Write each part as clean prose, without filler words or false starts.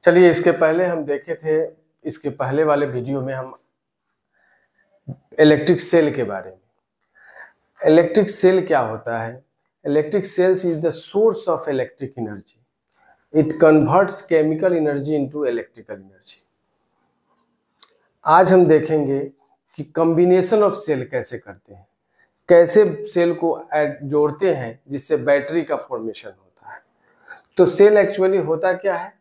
चलिए, इसके पहले हम देखे थे, इसके पहले वाले वीडियो में हम इलेक्ट्रिक सेल के बारे में। इलेक्ट्रिक सेल क्या होता है? Electric sales is the source of electric energy. It converts chemical energy into electrical energy. आज हम देखेंगे कि कॉम्बिनेशन ऑफ सेल कैसे करते हैं, कैसे सेल को जोड़ते हैं जिससे बैटरी का फॉर्मेशन होता है। तो सेल एक्चुअली होता क्या है?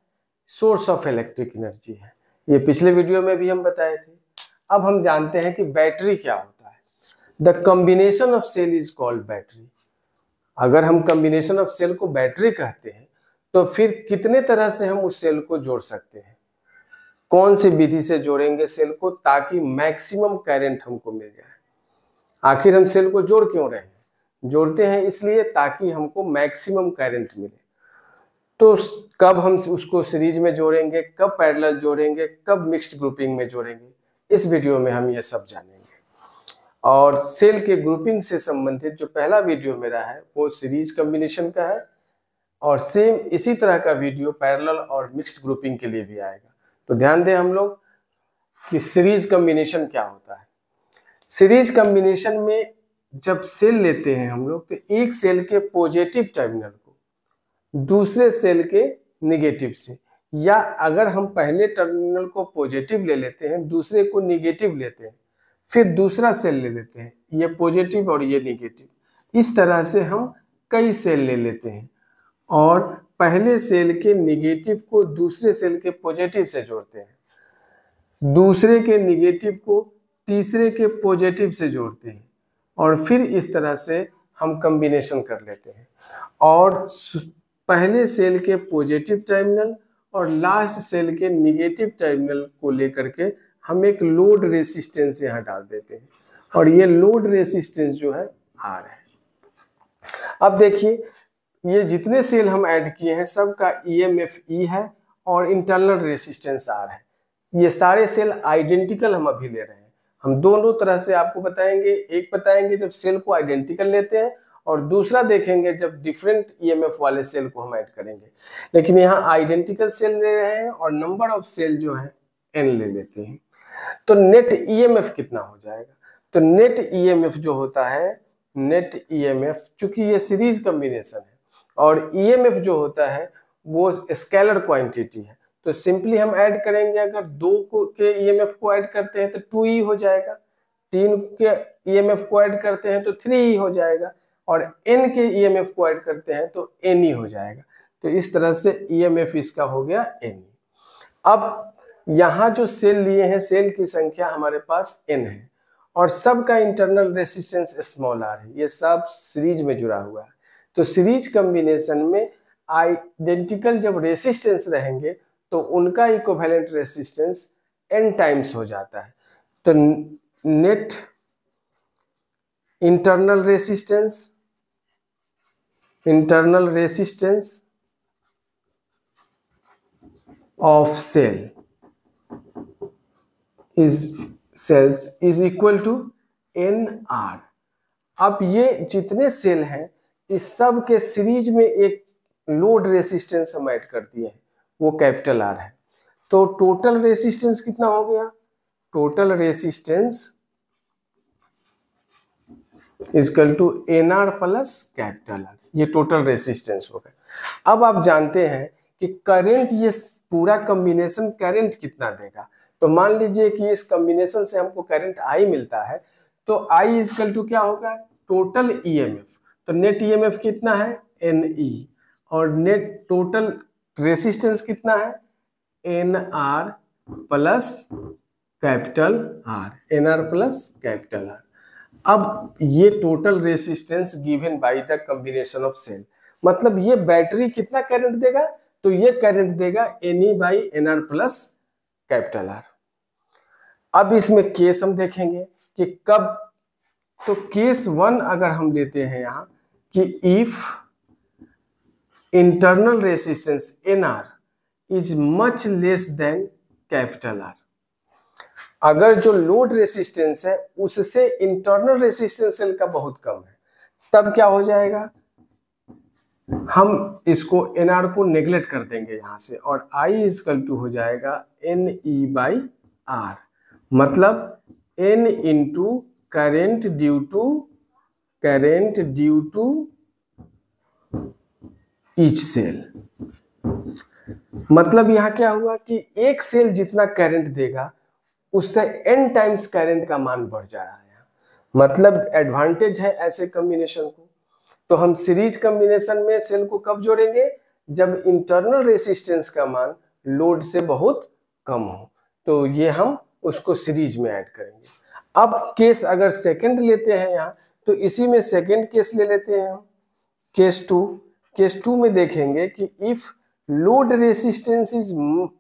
सोर्स ऑफ इलेक्ट्रिक एनर्जी है। ये पिछले वीडियो में भी हम बताए थे। अब हम जानते हैं कि बैटरी क्या होता है। The combination of cell is called battery. अगर हम कॉम्बिनेशन ऑफ सेल को बैटरी कहते हैं तो फिर कितने तरह से हम उस सेल को जोड़ सकते हैं, कौन सी विधि से जोड़ेंगे सेल को ताकि मैक्सिमम करंट हमको मिल जाए। आखिर हम सेल को जोड़ क्यों रहे हैं? जोड़ते हैं इसलिए ताकि हमको मैक्सिमम करंट मिले। तो कब हम उसको सीरीज में जोड़ेंगे, कब पैरेलल जोड़ेंगे, कब मिक्स्ड ग्रुपिंग में जोड़ेंगे, इस वीडियो में हम ये सब जानेंगे। और सेल के ग्रुपिंग से संबंधित जो पहला वीडियो मेरा है वो सीरीज कॉम्बिनेशन का है, और सेम इसी तरह का वीडियो पैरेलल और मिक्स्ड ग्रुपिंग के लिए भी आएगा। तो ध्यान दें हम लोग कि सीरीज कॉम्बिनेशन क्या होता है। सीरीज कॉम्बिनेशन में जब सेल लेते हैं हम लोग, तो एक सेल के पॉजिटिव टर्मिनल को दूसरे सेल के निगेटिव से, या अगर हम पहले टर्मिनल को पॉजिटिव ले लेते हैं, दूसरे को निगेटिव लेते हैं, फिर दूसरा सेल ले लेते हैं, ये पॉजिटिव और ये निगेटिव, इस तरह से हम कई सेल ले लेते हैं और पहले सेल के निगेटिव को दूसरे सेल के पॉजिटिव से जोड़ते हैं, दूसरे के निगेटिव को तीसरे के पॉजिटिव से जोड़ते हैं, और फिर इस तरह से हम कॉम्बिनेशन कर लेते हैं। और पहले सेल के पॉजिटिव टर्मिनल और लास्ट सेल के निगेटिव टर्मिनल को लेकर के हम एक लोड रेसिस्टेंस यहाँ डाल देते हैं, और ये लोड रेसिस्टेंस जो है R है। अब देखिए, ये जितने सेल हम ऐड किए हैं सबका EMF E है और इंटरनल रेसिस्टेंस R है। ये सारे सेल आइडेंटिकल हम अभी ले रहे हैं। हम दोनों तरह से आपको बताएंगे। एक बताएंगे जब सेल को आइडेंटिकल लेते हैं, और दूसरा देखेंगे जब डिफरेंट EMF वाले सेल को हम ऐड करेंगे। लेकिन यहाँ आइडेंटिकल सेल ले रहे हैं और नंबर ऑफ सेल जो है N ले लेते हैं। तो नेट EMF कितना हो जाएगा? तो नेट EMF जो होता है, नेट EMF, चूंकि ये सीरीज कॉम्बिनेशन है और EMF जो होता है वो स्केलर क्वांटिटी है, तो सिंपली हम ऐड करेंगे। अगर 2 के EMF को ऐड करते हैं तो 2E हो जाएगा, 3 के EMF को ऐड करते हैं तो 3E हो जाएगा, और N के EMF को ऐड करते हैं तो NE हो जाएगा। तो इस तरह से EMF इसका हो गया NE। अब यहाँ जो सेल लिए हैं, सेल की संख्या हमारे पास N है और सबका इंटरनल रेसिस्टेंस स्मॉल r है। ये सब सीरीज में जुड़ा हुआ है। तो सीरीज कॉम्बिनेशन में आइडेंटिकल जब रेसिस्टेंस रहेंगे तो उनका इक्विवेलेंट रेसिस्टेंस N टाइम्स हो जाता है। तो net internal resistance of cells is equal to NR। अब ये जितने सेल हैं इस सब के सीरीज में एक लोड रेसिस्टेंस हम ऐड कर दिए हैं, वो कैपिटल R है। तो टोटल रेसिस्टेंस कितना हो गया? Total resistance is equal to NR plus capital R। ये टोटल रेसिस्टेंस हो गया। अब आप जानते हैं कि करंट, ये पूरा कॉम्बिनेशन करंट कितना देगा। तो मान लीजिए कि इस कॉम्बिनेशन से हमको करंट I मिलता है, तो I इज इक्वल टू क्या होगा? Total EMF। तो नेट EMF कितना है? NE। और नेट टोटल रेसिस्टेंस कितना है? NR plus capital R। NR plus capital R। अब ये total resistance given by the combination of cell, मतलब ये बैटरी कितना करंट देगा? तो ये करंट देगा NE by NR plus capital R। अब इसमें केस हम देखेंगे कि कब। तो केस 1 अगर हम लेते हैं यहाँ कि if internal resistance NR is much less than capital R, अगर जो लोड रेसिस्टेंस है उससे इंटरनल रेसिस्टेंस सेल का बहुत कम है, तब क्या हो जाएगा? हम इसको NR को नेग्लेक्ट कर देंगे यहाँ से, और I इजकल टू हो जाएगा NE/R, मतलब N into current due to each cell. मतलब यहाँ क्या हुआ कि एक सेल जितना करंट देगा उससे n टाइम्स करंट का मान बढ़ जा रहा है। मतलब एडवांटेज है ऐसे कॉम्बिनेशन को। तो हम सीरीज कॉम्बिनेशन में सेल को कब जोड़ेंगे? जब इंटरनल रेसिस्टेंस का मान लोड से बहुत कम हो, तो ये हम उसको सीरीज में ऐड करेंगे। अब केस अगर सेकंड लेते हैं यहाँ, तो इसी में सेकंड केस ले लेते हैं हम, केस टू में देखेंगे कि if load resistance is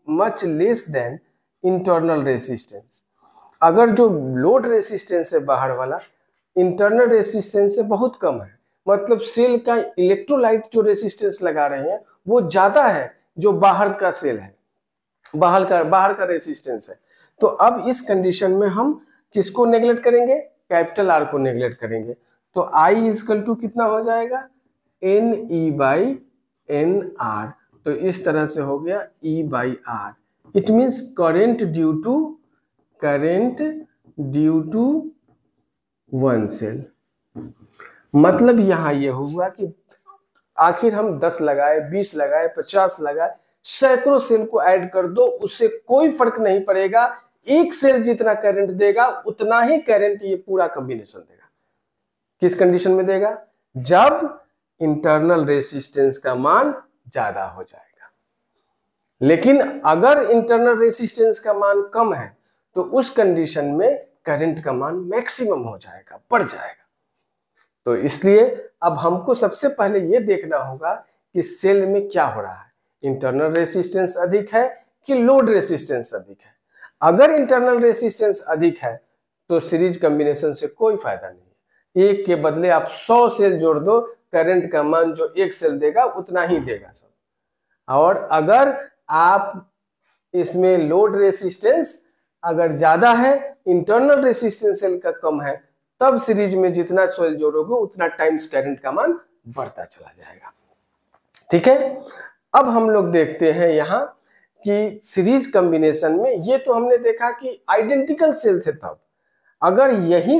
much less than internal resistance, अगर जो लोड रेसिस्टेंस है बाहर वाला इंटरनल रेसिस्टेंस से बहुत कम है, मतलब सेल का इलेक्ट्रोलाइट जो रेसिस्टेंस लगा रहे हैं वो ज्यादा है जो बाहर का सेल है, बाहर का रेसिस्टेंस है, तो अब इस कंडीशन में हम किसको नेग्लेक्ट करेंगे? कैपिटल आर को नेग्लेक्ट करेंगे। तो I इजकल टू कितना हो जाएगा? NE/NR। तो इस तरह से हो गया E/R। It means current due to one cell. मतलब यहां ये हुआ कि आखिर हम 10 लगाए, 20 लगाए, 50 लगाए, सैकड़ों सेल को ऐड कर दो, उससे कोई फर्क नहीं पड़ेगा। एक सेल जितना करंट देगा उतना ही करंट ये पूरा कॉम्बिनेशन देगा। किस कंडीशन में देगा? जब इंटरनल रेसिस्टेंस का मान ज्यादा हो जाएगा। लेकिन अगर इंटरनल रेसिस्टेंस का मान कम है तो उस कंडीशन में करंट का मान मैक्सिमम हो जाएगा, बढ़ जाएगा। तो इसलिए अब हमको सबसे पहले ये देखना होगा कि सेल में क्या हो रहा है, इंटरनल रेसिस्टेंस अधिक है कि लोड रेसिस्टेंस अधिक है। अगर इंटरनल रेसिस्टेंस अधिक है तो सीरीज कॉम्बिनेशन से कोई फायदा नहीं है। एक के बदले आप 100 सेल जोड़ दो, करंट का मान जो एक सेल देगा उतना ही देगा सब। और अगर आप इसमें लोड रेसिस्टेंस अगर ज्यादा है, इंटरनल रेसिस्टेंस सेल का कम है, तब सीरीज में जितना सेल जोड़ोगे उतना टाइम्स करंट का मान बढ़ता चला जाएगा। ठीक है, अब हम लोग देखते हैं यहाँ कि सीरीज कॉम्बिनेशन में ये तो हमने देखा कि आइडेंटिकल सेल थे, तब अगर यही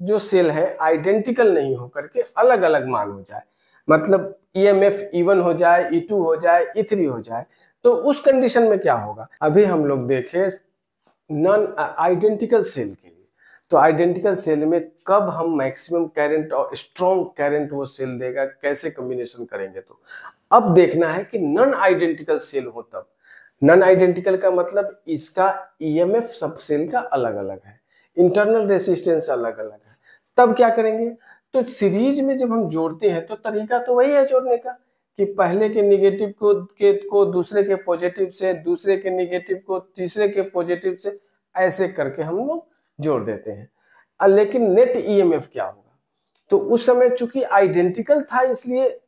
जो सेल है आइडेंटिकल नहीं हो करके अलग अलग मान हो जाए, मतलब EMF E1 हो जाए, E2 हो जाए, E3 हो जाए, तो उस कंडीशन में क्या होगा? अभी हम लोग देखें नॉन आइडेंटिकल सेल के लिए। तो आइडेंटिकल सेल में कब हम मैक्सिमम करंट और स्ट्रॉन्ग करंट वो सेल देगा, कैसे कॉम्बिनेशन करेंगे? तो अब देखना है कि नॉन आइडेंटिकल सेल हो तब। नॉन आइडेंटिकल का मतलब इसका EMF सब सेल का अलग अलग है, इंटरनल रेसिस्टेंस अलग अलग है। तब क्या करेंगे? तो सीरीज में जब हम जोड़ते हैं तो तरीका तो वही है जोड़ने का कि पहले के निगेटिव को दूसरे के पॉजिटिव से, दूसरे के निगेटिव को तीसरे के पॉजिटिव से, ऐसे करके हम लोग जोड़ देते हैं। लेकिन नेट EMF क्या होगा? तो उस समय चूंकि आइडेंटिकल था इसलिए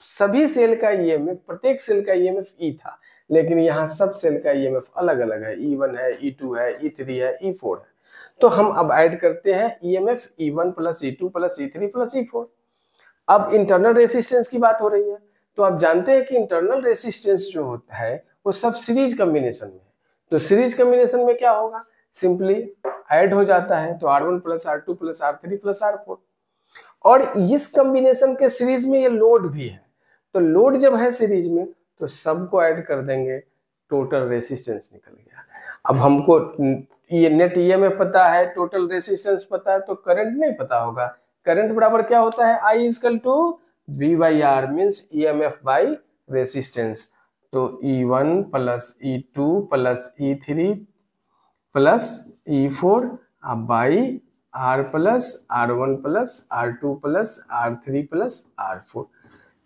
सभी सेल का EMF, प्रत्येक सेल का EMF E था, लेकिन यहाँ सब सेल का EMF अलग अलग है, E1 है, E2 है, E3 है, E4 है। तो हम अब ऐड करते हैं EMF E1 plus E2 plus E3 plus E4। अब इंटरनल रेसिस्टेंस की बात हो रही है, तो आप जानते हैं कि इंटरनल रेसिस्टेंस जो होता है वो सब सीरीज कॉम्बिनेशन में है। तो सीरीज कॉम्बिनेशन में क्या होगा? सिंपली ऐड हो जाता है, तो R1 plus R2 plus R3 plus R4। और इस कॉम्बिनेशन के सीरीज में ये लोड भी है, तो लोड जब है सीरीज में तो सबको ऐड कर देंगे, टोटल रेसिस्टेंस निकल गया। अब हमको ये नेट EMF पता है, टोटल रेसिस्टेंस पता है, तो करंट नहीं पता होगा। करंट बराबर क्या होता है? I is equal to V/R means EMF by resistance. तो E1 plus E2 plus E3 plus E4 by R plus R1 plus R2 plus R3 plus R4।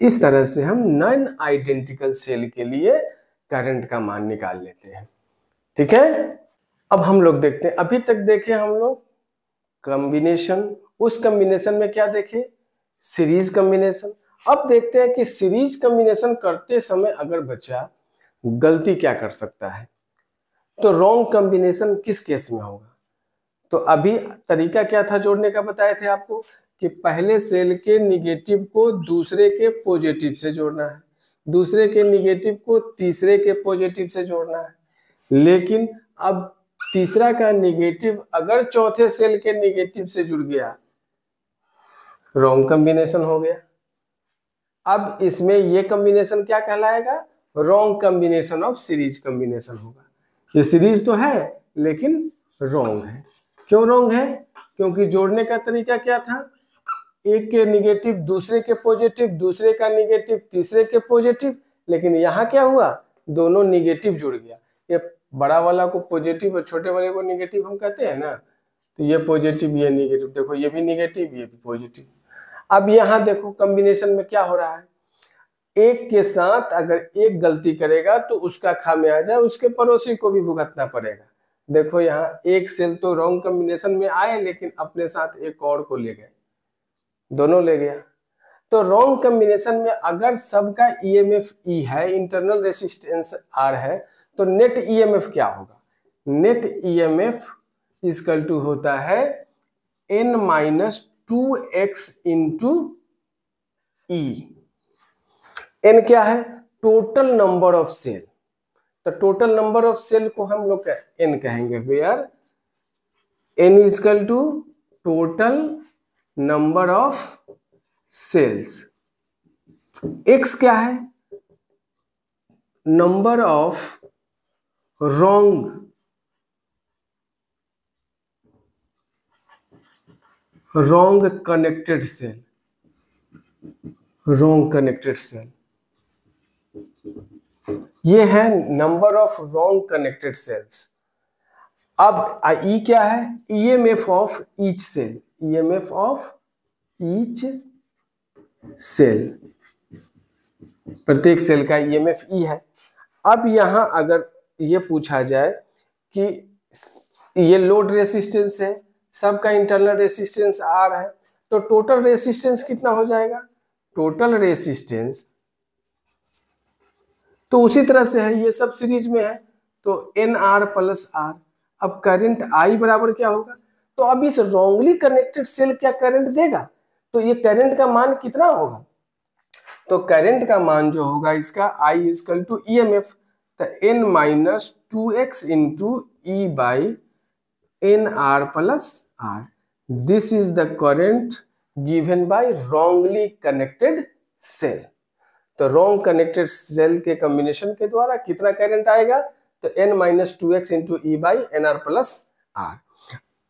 इस तरह से हम नॉन आइडेंटिकल सेल के लिए करंट का मान निकाल लेते हैं। ठीक है, अब हम लोग देखते हैं, अभी तक देखे हम लोग कॉम्बिनेशन, उस कॉम्बिनेशन में क्या देखे? Series combination. अब देखते हैं कि सीरीज कॉम्बिनेशन करते समय अगर बच्चा गलती क्या कर सकता है, तो रॉन्ग कॉम्बिनेशन किस केस में होगा? तो अभी तरीका क्या था जोड़ने का, बताए थे आपको कि पहले सेल के निगेटिव को दूसरे के पॉजिटिव से जोड़ना है, दूसरे के निगेटिव को तीसरे के पॉजिटिव से जोड़ना है, लेकिन अब तीसरा का निगेटिव अगर चौथे सेल के निगेटिव से जुड़ गया, रॉन्ग कॉम्बिनेशन हो गया। अब इसमें ये कॉम्बिनेशन क्या कहलाएगा? Wrong combination of series combination होगा। ये सीरीज तो है लेकिन रॉन्ग है। क्यों रॉन्ग है? क्योंकि जोड़ने का तरीका क्या था? एक के निगेटिव दूसरे के पॉजिटिव, दूसरे का निगेटिव तीसरे के पॉजिटिव, लेकिन यहाँ क्या हुआ? दोनों निगेटिव जुड़ गया। ये बड़ा वाला को पॉजिटिव और छोटे वाले को निगेटिव हम कहते हैं ना, तो ये पॉजिटिव ये निगेटिव, देखो ये भी निगेटिव ये भी पॉजिटिव। अब यहाँ देखो कॉम्बिनेशन में क्या हो रहा है, एक के साथ अगर एक गलती करेगा तो उसका खामियाजा उसके पड़ोसी को भी भुगतना पड़ेगा। देखो यहाँ एक सेल तो रॉन्ग कॉम्बिनेशन में आए लेकिन अपने साथ एक और को ले गए, दोनों ले गया। तो रॉन्ग कॉम्बिनेशन में अगर सबका ईएमएफ ई है, इंटरनल रेसिस्टेंस आर है, तो नेट ईएमएफ क्या होगा? नेट ईएमएफ इक्वल टू होता है n-2x इंटू ई। n क्या है? Total number of cell. तो टोटल नंबर ऑफ सेल को हम लोग n कहेंगे, where n equal to total number of cells. x क्या है? Number of wrong connected cell, wrong connected cell. ये है number of wrong connected cells. अब ई क्या है? EMF of each cell, EMF of each cell, प्रत्येक cell का EMF E है। अब यहां अगर ये पूछा जाए कि ये लोड रेसिस्टेंस है, सबका इंटरनल रेसिस्टेंस आर है, तो टोटल रेसिस्टेंस कितना हो जाएगा? टोटल रेसिस्टेंस तो उसी तरह से है, ये सब सीरीज में है, तो एन आर प्लस आर। अब करंट आई बराबर क्या होगा? तो अब इस रॉन्गली कनेक्टेड सेल क्या करंट देगा? तो ये करंट का मान कितना होगा? तो करंट का मान जो होगा इसका I equal to E M F, तो n-2x into E by N R plus R. This is the current given by wrongly connected cell. तो रॉन्ग कनेक्टेड सेल के कॉम्बिनेशन के द्वारा कितना करंट आएगा? तो n-2x into E by N R plus R.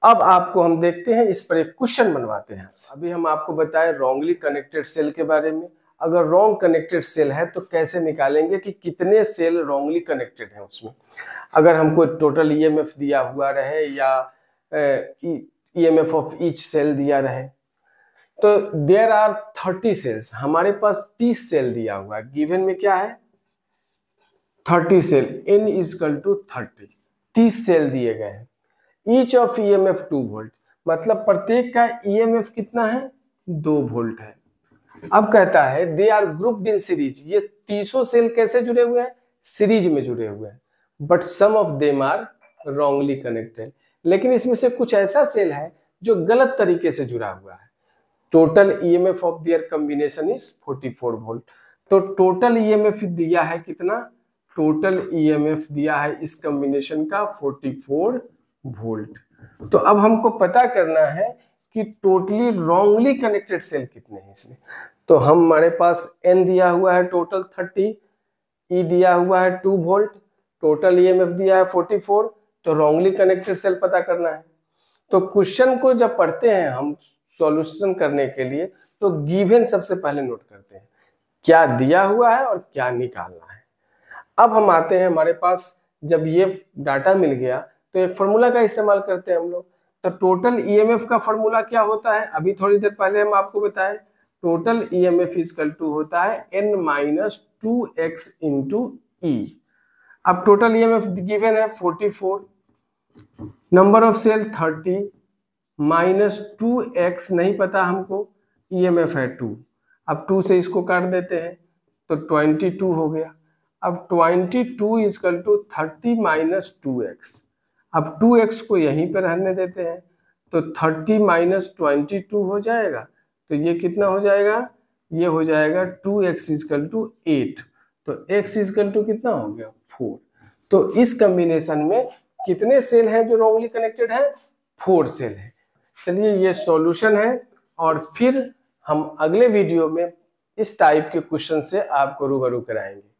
अब आपको हम देखते हैं, इस पर एक क्वेश्चन बनवाते हैं। अभी हम आपको बताएं रॉन्गली कनेक्टेड सेल के बारे में। अगर रॉन्ग कनेक्टेड सेल है तो कैसे निकालेंगे कि कितने सेल रॉन्गली कनेक्टेड है उसमें। अगर हमको टोटल ईएमएफ दिया हुआ रहे या ईएमएफ ऑफ ईच सेल दिया रहे, तो देयर आर 30 सेल्स, हमारे पास 30 सेल दिया हुआ है। गिवन में क्या है? 30 cell, n equal to 30, 30 cell दिए गए हैं। ईच ऑफ ईएमएफ 2 वोल्ट, मतलब प्रत्येक का ईएमएफ कितना है? 2 वोल्ट है। अब कहता है they are grouped in series, ये 300 सेल कैसे जुड़े हुए हैं? सीरीज में जुड़े हुए हैं। But some of them are wrongly connected, लेकिन इसमें से कुछ ऐसा सेल है जो गलत तरीके से जुड़ा हुआ है। Total EMF of their combination is 44 volt. तो टोटल ईएमएफ दिया है कितना? टोटल ईएमएफ दिया है इस कॉम्बिनेशन का 44 वोल्ट। तो अब हमको पता करना है कि टोटली रॉन्गली कनेक्टेड सेल कितने हैं इसमें। तो हमारे पास n दिया हुआ है टोटल 30, E दिया हुआ है 2 वोल्ट, टोटल ईएमएफ दिया है 44, तो रॉन्गली कनेक्टेड सेल पता करना है। तो क्वेश्चन को जब पढ़ते हैं हम सॉल्यूशन करने के लिए, तो गिवन सबसे पहले नोट करते हैं, क्या दिया हुआ है और क्या निकालना है। अब हम आते हैं, हमारे पास जब ये डाटा मिल गया तो एक फॉर्मूला का इस्तेमाल करते हैं हम लोग। तो टोटल ईएमएफ का फॉर्मूला क्या होता है? अभी थोड़ी देर पहले हम आपको बताएं, टोटल ईएमएफ इक्वल टू होता है n-2x इंटू ई। अब टोटल ईएमएफ गिवन है 44, नंबर ऑफ सेल 30, -2x नहीं पता हमको, ईएमएफ है 2। अब 2 से इसको काट देते हैं तो 22 हो गया। अब 22 इक्वल टू 30 माइनस 2x। अब 2x को यहीं पर रहने देते हैं, तो 30 माइनस 22 हो जाएगा, तो ये कितना हो जाएगा, ये हो जाएगा 2x इजकल टू 8। तो x इजकल टू कितना हो गया 4। तो इस कॉम्बिनेशन में कितने सेल हैं जो रॉन्गली कनेक्टेड है, 4 सेल है। चलिए ये सॉल्यूशन है, और फिर हम अगले वीडियो में इस टाइप के क्वेश्चन से आपको रूबरू कराएंगे।